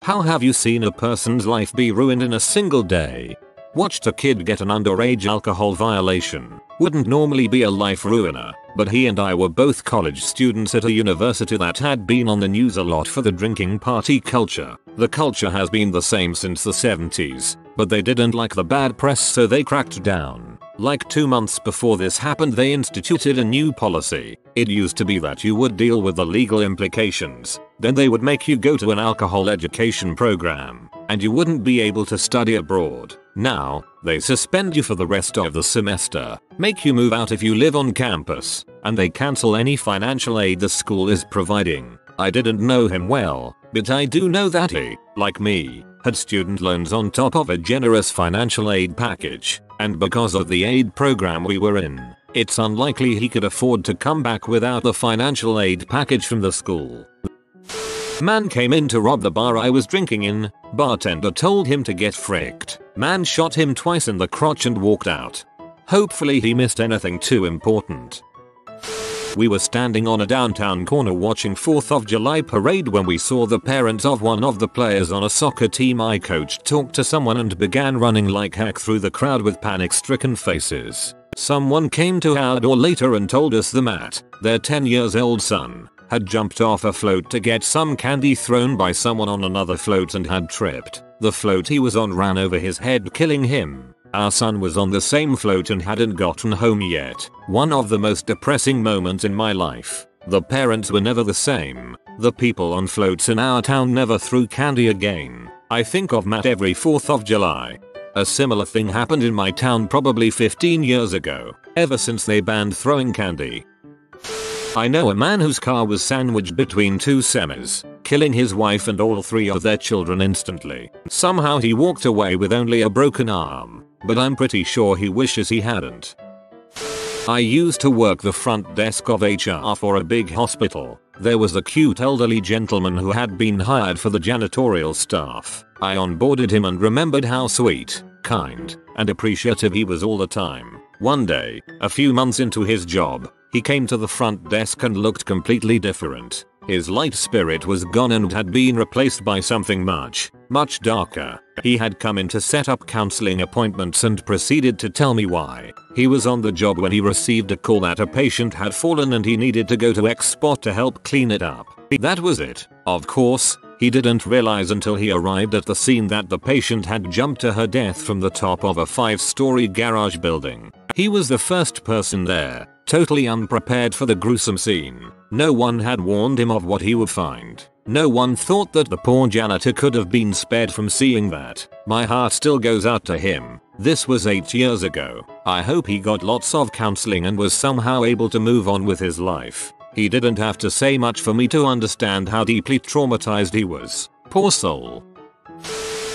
How have you seen a person's life be ruined in a single day? Watched a kid get an underage alcohol violation. Wouldn't normally be a life ruiner, but he and I were both college students at a university that had been on the news a lot for the drinking party culture. The culture has been the same since the 70s, but they didn't like the bad press, so they cracked down. Like 2 months before this happened, they instituted a new policy. It used to be that you would deal with the legal implications, then they would make you go to an alcohol education program, and you wouldn't be able to study abroad. Now, they suspend you for the rest of the semester, make you move out if you live on campus, and they cancel any financial aid the school is providing. I didn't know him well, but I do know that he, like me, had student loans on top of a generous financial aid package, and because of the aid program we were in, it's unlikely he could afford to come back without the financial aid package from the school. Man came in to rob the bar I was drinking in. Bartender told him to get fricked. Man shot him twice in the crotch and walked out. Hopefully he missed anything too important. We were standing on a downtown corner watching 4th of July parade when we saw the parents of one of the players on a soccer team I coached talk to someone and began running like heck through the crowd with panic-stricken faces. Someone came to our door later and told us the Matt, their 10-year-old son, had jumped off a float to get some candy thrown by someone on another float and had tripped. The float he was on ran over his head, killing him. Our son was on the same float and hadn't gotten home yet. One of the most depressing moments in my life. The parents were never the same. The people on floats in our town never threw candy again. I think of Matt every 4th of July. A similar thing happened in my town probably 15 years ago. Ever since they banned throwing candy. I know a man whose car was sandwiched between 2 semis, killing his wife and all 3 of their children instantly. Somehow he walked away with only a broken arm, but I'm pretty sure he wishes he hadn't. I used to work the front desk of HR for a big hospital. There was a cute elderly gentleman who had been hired for the janitorial staff. I onboarded him and remembered how sweet, kind, and appreciative he was all the time. One day, a few months into his job, he came to the front desk and looked completely different. His light spirit was gone and had been replaced by something much, much darker. He had come in to set up counseling appointments and proceeded to tell me why. He was on the job when he received a call that a patient had fallen and he needed to go to X spot to help clean it up. That was it. Of course, he didn't realize until he arrived at the scene that the patient had jumped to her death from the top of a 5-story garage building. He was the first person there, totally unprepared for the gruesome scene. No one had warned him of what he would find. No one thought that the poor janitor could have been spared from seeing that. My heart still goes out to him. This was 8 years ago. I hope he got lots of counseling and was somehow able to move on with his life. He didn't have to say much for me to understand how deeply traumatized he was. Poor soul.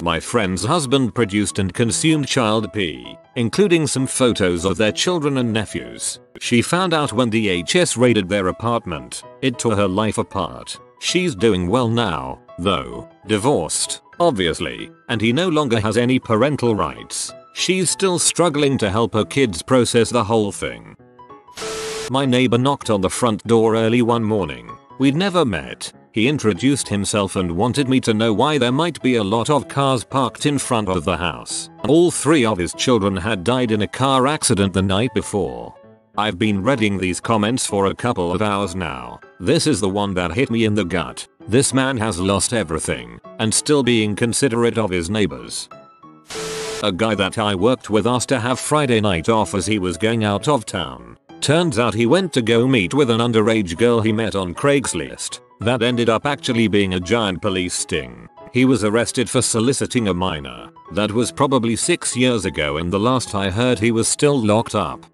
My friend's husband produced and consumed child pee, including some photos of their children and nephews. She found out when DHS raided their apartment. It tore her life apart. She's doing well now, though, divorced, obviously, and he no longer has any parental rights. She's still struggling to help her kids process the whole thing. My neighbor knocked on the front door early one morning. We'd never met. He introduced himself and wanted me to know why there might be a lot of cars parked in front of the house. All 3 of his children had died in a car accident the night before. I've been reading these comments for a couple of hours now. This is the one that hit me in the gut. This man has lost everything, and still being considerate of his neighbors. A guy that I worked with asked to have Friday night off as he was going out of town. Turns out he went to go meet with an underage girl he met on Craigslist. That ended up actually being a giant police sting. He was arrested for soliciting a minor. That was probably 6 years ago and the last I heard he was still locked up.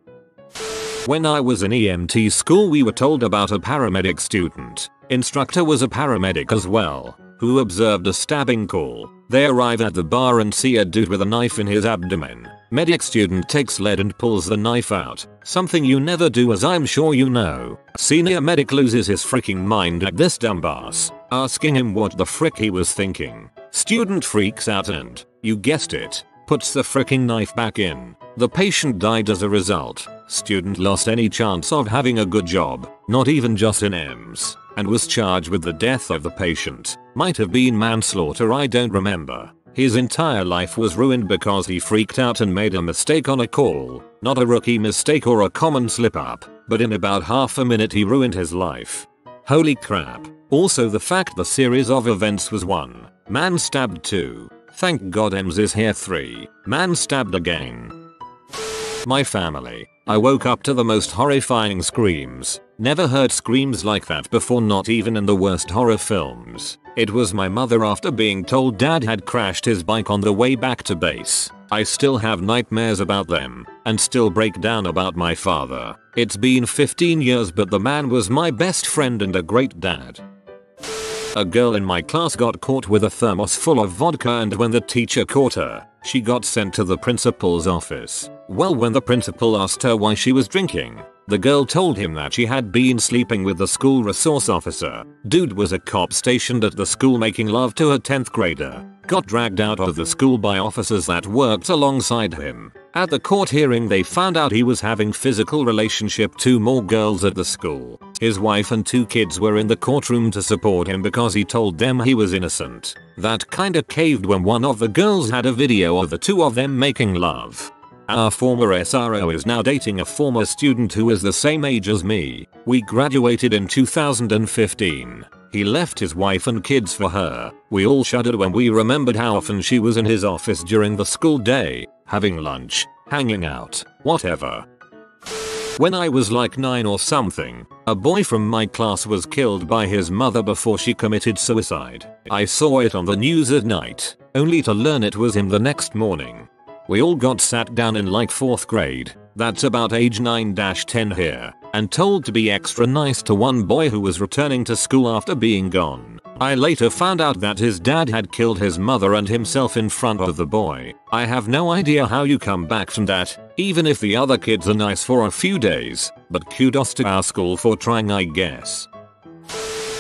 When I was in EMT school we were told about a paramedic student. Instructor was a paramedic as well, who observed a stabbing call. They arrive at the bar and see a dude with a knife in his abdomen. Medic student takes lead and pulls the knife out. Something you never do, as I'm sure you know. Senior medic loses his freaking mind at this dumbass, asking him what the frick he was thinking. Student freaks out and, you guessed it, puts the freaking knife back in. The patient died as a result. Student lost any chance of having a good job, not even just in EMS. and was charged with the death of the patient. Might have been manslaughter, I don't remember. His entire life was ruined because he freaked out and made a mistake on a call. Not a rookie mistake or a common slip up, but in about half a minute he ruined his life. Holy crap. Also the fact the series of events was 1. Man stabbed 2. Thank God Ems is here 3. Man stabbed again. My family. I woke up to the most horrifying screams. Never heard screams like that before, not even in the worst horror films. It was my mother after being told dad had crashed his bike on the way back to base. I still have nightmares about them, and still break down about my father. It's been 15 years, but the man was my best friend and a great dad. A girl in my class got caught with a thermos full of vodka, and when the teacher caught her, she got sent to the principal's office. Well, when the principal asked her why she was drinking, the girl told him that she had been sleeping with the school resource officer. Dude was a cop stationed at the school making love to a 10th grader. Got dragged out of the school by officers that worked alongside him. At the court hearing they found out he was having physical relationship to more girls at the school. His wife and 2 kids were in the courtroom to support him because he told them he was innocent. That kinda caved when one of the girls had a video of the 2 of them making love. Our former SRO is now dating a former student who is the same age as me. We graduated in 2015. He left his wife and kids for her. We all shuddered when we remembered how often she was in his office during the school day, having lunch, hanging out, whatever. When I was like 9 or something, a boy from my class was killed by his mother before she committed suicide. I saw it on the news at night, only to learn it was him the next morning. We all got sat down in like 4th grade, that's about age 9-10 here, and told to be extra nice to one boy who was returning to school after being gone. I later found out that his dad had killed his mother and himself in front of the boy. I have no idea how you come back from that, even if the other kids are nice for a few days, but kudos to our school for trying, I guess.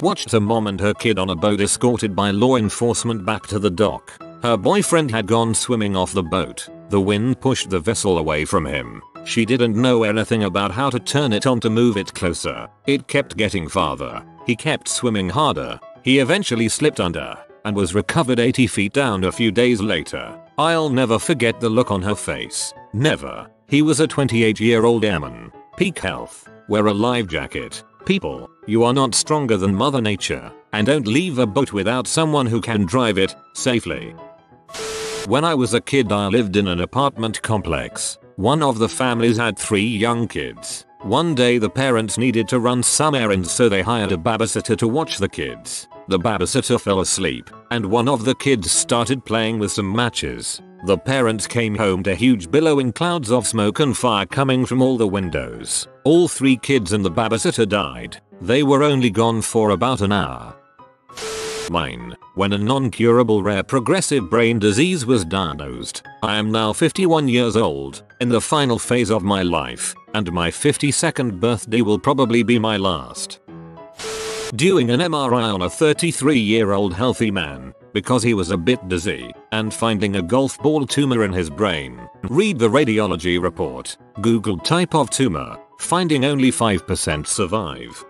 Watched a mom and her kid on a boat escorted by law enforcement back to the dock. Her boyfriend had gone swimming off the boat. The wind pushed the vessel away from him. She didn't know anything about how to turn it on to move it closer. It kept getting farther. He kept swimming harder. He eventually slipped under and was recovered 80 feet down a few days later. I'll never forget the look on her face. Never. He was a 28-year-old airman. Peak health. Wear a life jacket. People, you are not stronger than Mother Nature, and don't leave a boat without someone who can drive it safely. When I was a kid, I lived in an apartment complex. One of the families had 3 young kids. One day the parents needed to run some errands, so they hired a babysitter to watch the kids. The babysitter fell asleep, and one of the kids started playing with some matches. The parents came home to huge billowing clouds of smoke and fire coming from all the windows. All 3 kids and the babysitter died. They were only gone for about an hour. Mine. When a non-curable rare progressive brain disease was diagnosed. I am now 51 years old, in the final phase of my life, and my 52nd birthday will probably be my last. Doing an MRI on a 33-year-old healthy man, because he was a bit dizzy, and finding a golf ball tumor in his brain. Read the radiology report. Google type of tumor, finding only 5% survive.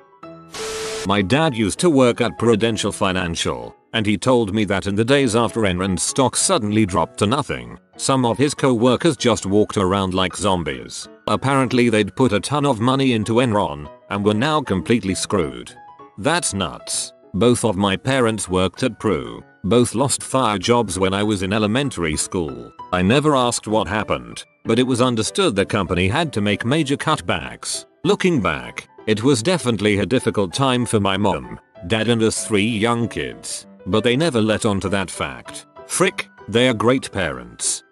My dad used to work at Prudential Financial, and he told me that in the days after Enron's stock suddenly dropped to nothing, some of his co-workers just walked around like zombies. Apparently they'd put a ton of money into Enron, and were now completely screwed. That's nuts. Both of my parents worked at Pru. Both lost fire jobs when I was in elementary school. I never asked what happened, but it was understood the company had to make major cutbacks. Looking back, it was definitely a difficult time for my mom, dad and us 3 young kids, but they never let on to that fact. Frick, they are great parents.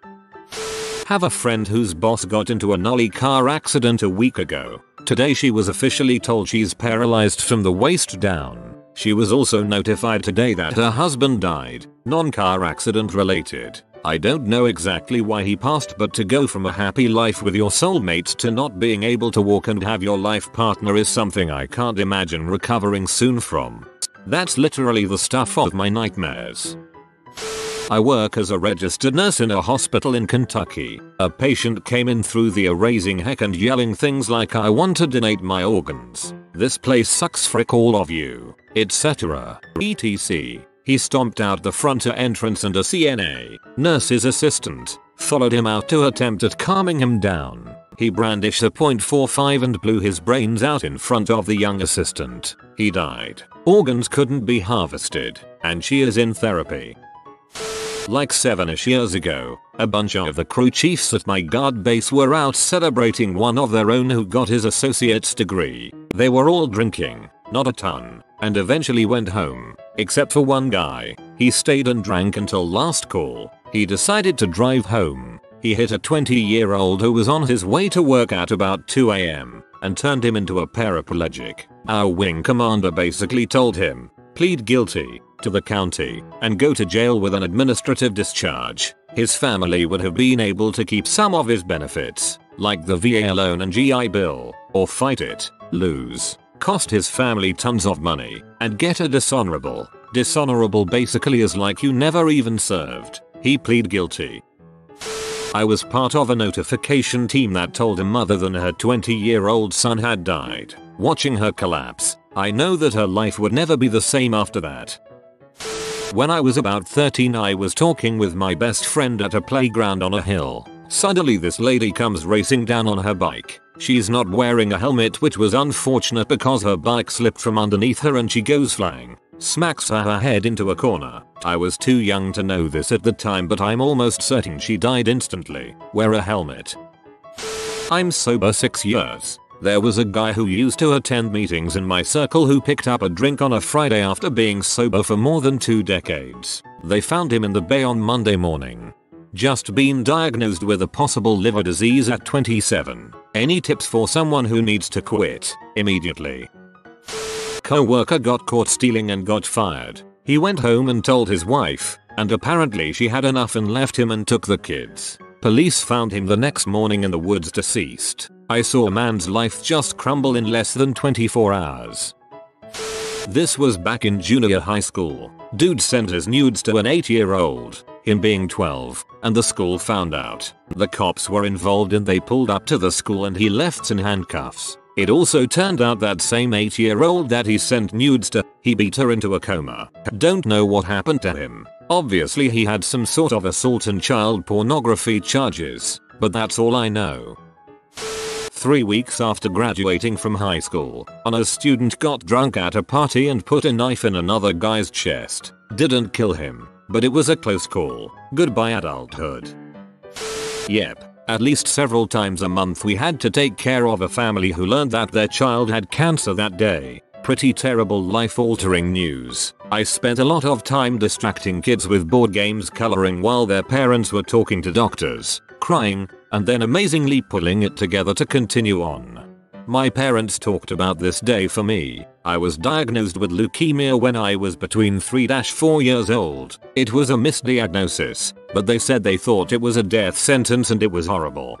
Have a friend whose boss got into a gnarly car accident a week ago. Today she was officially told she's paralyzed from the waist down. She was also notified today that her husband died, non-car accident related. I don't know exactly why he passed, but to go from a happy life with your soulmate to not being able to walk and have your life partner is something I can't imagine recovering soon from. That's literally the stuff of my nightmares. I work as a registered nurse in a hospital in Kentucky. A patient came in through the erasing heck and yelling things like I want to donate my organs. This place sucks, frick all of you, etc. etc. He stomped out the front entrance and a CNA, nurse's assistant, followed him out to attempt at calming him down. He brandished a .45 and blew his brains out in front of the young assistant. He died. Organs couldn't be harvested, and she is in therapy. Like 7ish years ago, a bunch of the crew chiefs at my guard base were out celebrating one of their own who got his associate's degree. They were all drinking, not a ton, and eventually went home, except for one guy. He stayed and drank until last call. He decided to drive home. He hit a 20-year-old who was on his way to work at about 2 AM and turned him into a paraplegic. Our wing commander basically told him, plead guilty to the county and go to jail with an administrative discharge. His family would have been able to keep some of his benefits, like the VA loan and GI Bill, or fight it, lose, cost his family tons of money, and get a dishonorable. Dishonorable basically is like you never even served. He plead guilty. I was part of a notification team that told a mother that her 20-year-old son had died. Watching her collapse, I know that her life would never be the same after that. When I was about 13, I was talking with my best friend at a playground on a hill. Suddenly this lady comes racing down on her bike. She's not wearing a helmet, which was unfortunate because her bike slipped from underneath her and she goes flying. Smacks her head into a corner. I was too young to know this at the time, but I'm almost certain she died instantly. Wear a helmet. I'm sober 6 years. There was a guy who used to attend meetings in my circle who picked up a drink on a Friday after being sober for more than 2 decades. They found him in the bay on Monday morning. Just been diagnosed with a possible liver disease at 27. Any tips for someone who needs to quit immediately? Co-worker got caught stealing and got fired. He went home and told his wife, and apparently she had enough and left him and took the kids. Police found him the next morning in the woods deceased. I saw a man's life just crumble in less than 24 hours. This was back in junior high school. Dude sent his nudes to an 8-year-old, him being 12, and the school found out. The cops were involved and they pulled up to the school and he left in handcuffs. It also turned out that same 8-year-old that he sent nudes to, he beat her into a coma. Don't know what happened to him. Obviously he had some sort of assault and child pornography charges, but that's all I know. 3 weeks after graduating from high school, a student got drunk at a party and put a knife in another guy's chest. Didn't kill him, but it was a close call. Goodbye adulthood. Yep. At least several times a month we had to take care of a family who learned that their child had cancer that day. Pretty terrible, life-altering news. I spent a lot of time distracting kids with board games, coloring while their parents were talking to doctors, crying, and then amazingly pulling it together to continue on. My parents talked about this day for me. I was diagnosed with leukemia when I was between 3-4 years old. It was a misdiagnosis, but they said they thought it was a death sentence and it was horrible.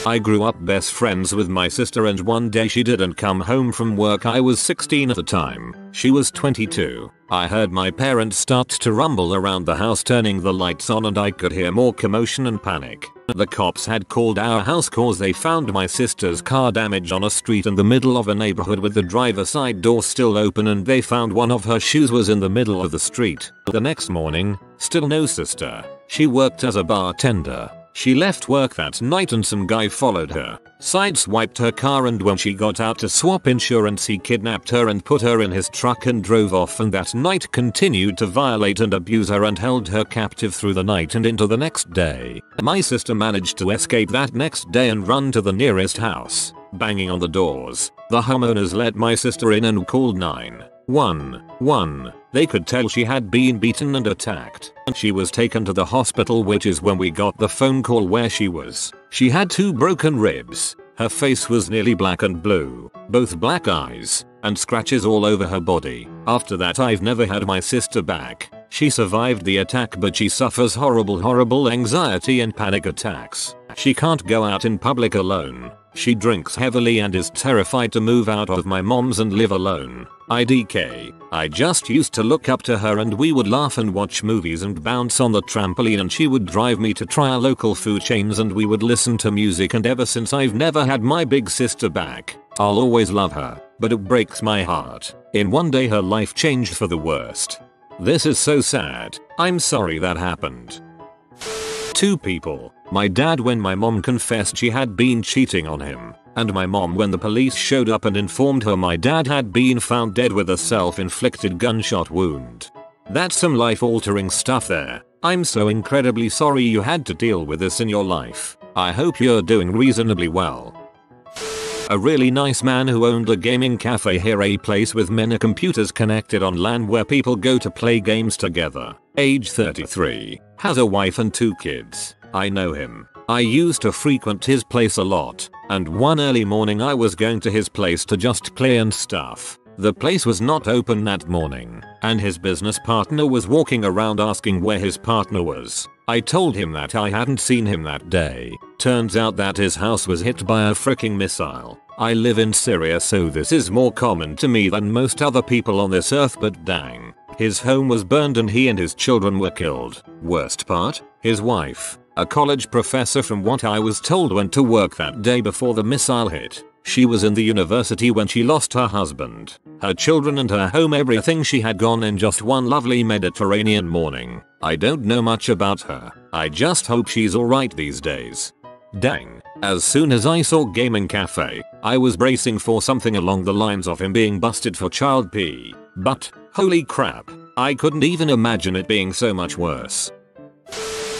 I grew up best friends with my sister and one day she didn't come home from work. I was 16 at the time. She was 22. I heard my parents start to rumble around the house turning the lights on and I could hear more commotion and panic. The cops had called our house cause they found my sister's car damaged on a street in the middle of a neighborhood with the driver's side door still open, and they found one of her shoes was in the middle of the street. The next morning, still no sister. She worked as a bartender. She left work that night and some guy followed her, sideswiped her car, and when she got out to swap insurance he kidnapped her and put her in his truck and drove off, and that night continued to violate and abuse her and held her captive through the night and into the next day. My sister managed to escape that next day and run to the nearest house, banging on the doors. The homeowners let my sister in and called 911. They could tell she had been beaten and attacked. She was taken to the hospital, which is when we got the phone call where she was. She had 2 broken ribs. Her face was nearly black and blue, both black eyes, and scratches all over her body. After that I've never had my sister back. She survived the attack, but she suffers horrible anxiety and panic attacks. She can't go out in public alone. She drinks heavily and is terrified to move out of my mom's and live alone. IDK. I just used to look up to her and we would laugh and watch movies and bounce on the trampoline and she would drive me to try our local food chains and we would listen to music, and ever since I've never had my big sister back. I'll always love her, but it breaks my heart. In one day her life changed for the worst. This is so sad. I'm sorry that happened. 2 people. My dad when my mom confessed she had been cheating on him, and my mom when the police showed up and informed her my dad had been found dead with a self-inflicted gunshot wound. That's some life-altering stuff there. I'm so incredibly sorry you had to deal with this in your life. I hope you're doing reasonably well. A really nice man who owned a gaming cafe here, a place with many computers connected on LAN where people go to play games together. Age 33. Has a wife and 2 kids. I know him. I used to frequent his place a lot, and one early morning I was going to his place to just play and stuff. The place was not open that morning, and his business partner was walking around asking where his partner was. I told him that I hadn't seen him that day. Turns out that his house was hit by a freaking missile. I live in Syria, so this is more common to me than most other people on this earth, but dang. His home was burned and he and his children were killed. Worst part? His wife, a college professor from what I was told, went to work that day before the missile hit. She was in the university when she lost her husband, her children and her home. Everything she had gone in just one lovely Mediterranean morning. I don't know much about her. I just hope she's alright these days. Dang. As soon as I saw Gaming Cafe, I was bracing for something along the lines of him being busted for child pee. But, holy crap, I couldn't even imagine it being so much worse.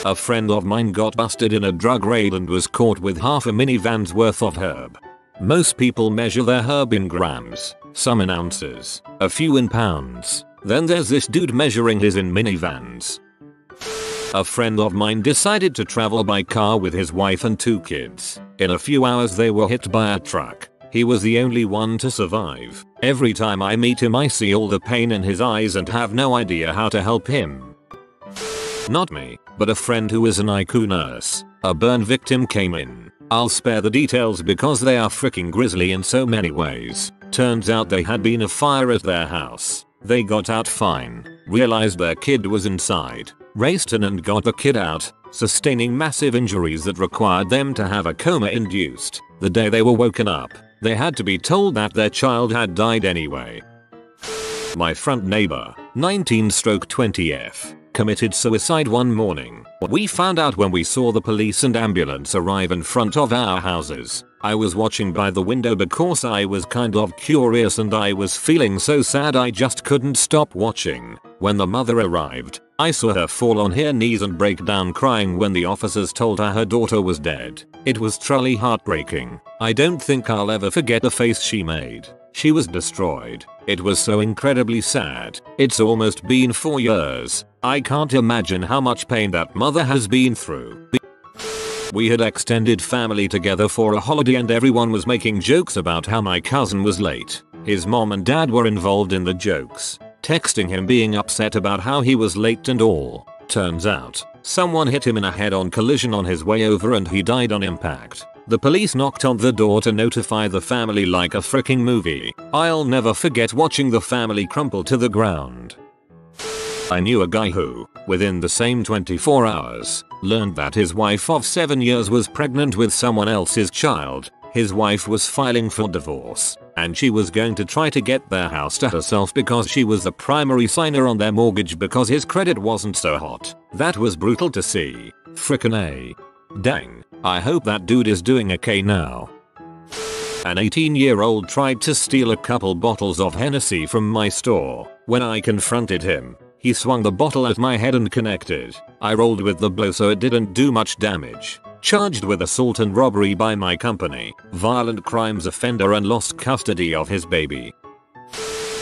A friend of mine got busted in a drug raid and was caught with half a minivan's worth of herb. Most people measure their herb in grams, some in ounces, a few in pounds. Then there's this dude measuring his in minivans. A friend of mine decided to travel by car with his wife and 2 kids. In a few hours they were hit by a truck. He was the only one to survive. Every time I meet him I see all the pain in his eyes and have no idea how to help him. Not me, but a friend who is an IQ nurse. A burn victim came in. I'll spare the details because they are freaking grisly in so many ways. Turns out there had been a fire at their house. They got out fine, realized their kid was inside, raced in and got the kid out, sustaining massive injuries that required them to have a coma induced. The day they were woken up, they had to be told that their child had died anyway. My front neighbor, 19/20F, committed suicide one morning. We found out when we saw the police and ambulance arrive in front of our houses. I was watching by the window because I was kind of curious and I was feeling so sad I just couldn't stop watching. When the mother arrived, I saw her fall on her knees and break down crying when the officers told her daughter was dead. It was truly heartbreaking. I don't think I'll ever forget the face she made. She was destroyed. It was so incredibly sad. It's almost been 4 years. I can't imagine how much pain that mother has been through. We had extended family together for a holiday and everyone was making jokes about how my cousin was late. His mom and dad were involved in the jokes, texting him being upset about how he was late and all. Turns out, someone hit him in a head-on collision on his way over and he died on impact. The police knocked on the door to notify the family like a freaking movie. I'll never forget watching the family crumple to the ground. I knew a guy who, within the same 24 hours, learned that his wife of 7 years was pregnant with someone else's child. His wife was filing for divorce, and she was going to try to get their house to herself because she was the primary signer on their mortgage because his credit wasn't so hot. That was brutal to see. Frickin' A. Dang. I hope that dude is doing okay now. An 18-year-old tried to steal a couple bottles of Hennessy from my store. When I confronted him, he swung the bottle at my head and connected. I rolled with the blow so it didn't do much damage. Charged with assault and robbery by my company, violent crimes offender, and lost custody of his baby.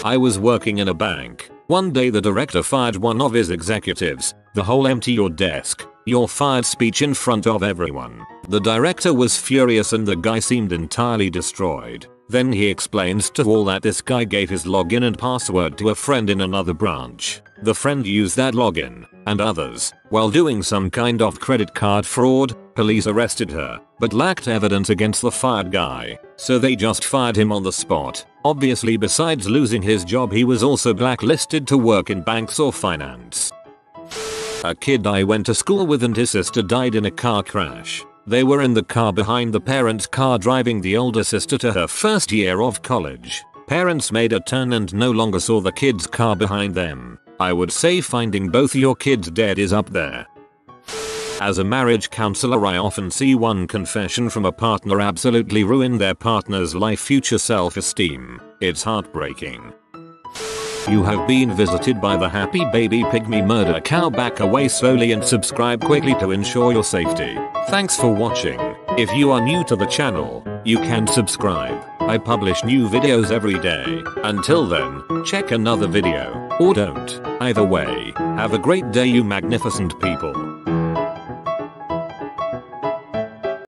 I was working in a bank. One day the director fired one of his executives. The whole "empty your desk, you're fired" speech in front of everyone. The director was furious and the guy seemed entirely destroyed. Then he explains to all that this guy gave his login and password to a friend in another branch. The friend used that login, and others. While doing some kind of credit card fraud, police arrested her, but lacked evidence against the fired guy, so they just fired him on the spot. Obviously, besides losing his job, he was also blacklisted to work in banks or finance. A kid I went to school with and his sister died in a car crash. They were in the car behind the parents' car driving the older sister to her first year of college. Parents made a turn and no longer saw the kid's car behind them. I would say finding both your kids dead is up there. As a marriage counselor, I often see one confession from a partner absolutely ruin their partner's life, future self-esteem. It's heartbreaking. You have been visited by the happy baby pygmy murder cow. Back away slowly and subscribe quickly to ensure your safety. Thanks for watching. If you are new to the channel, you can subscribe. I publish new videos every day. Until then, check another video, or don't. Either way, have a great day, you magnificent people.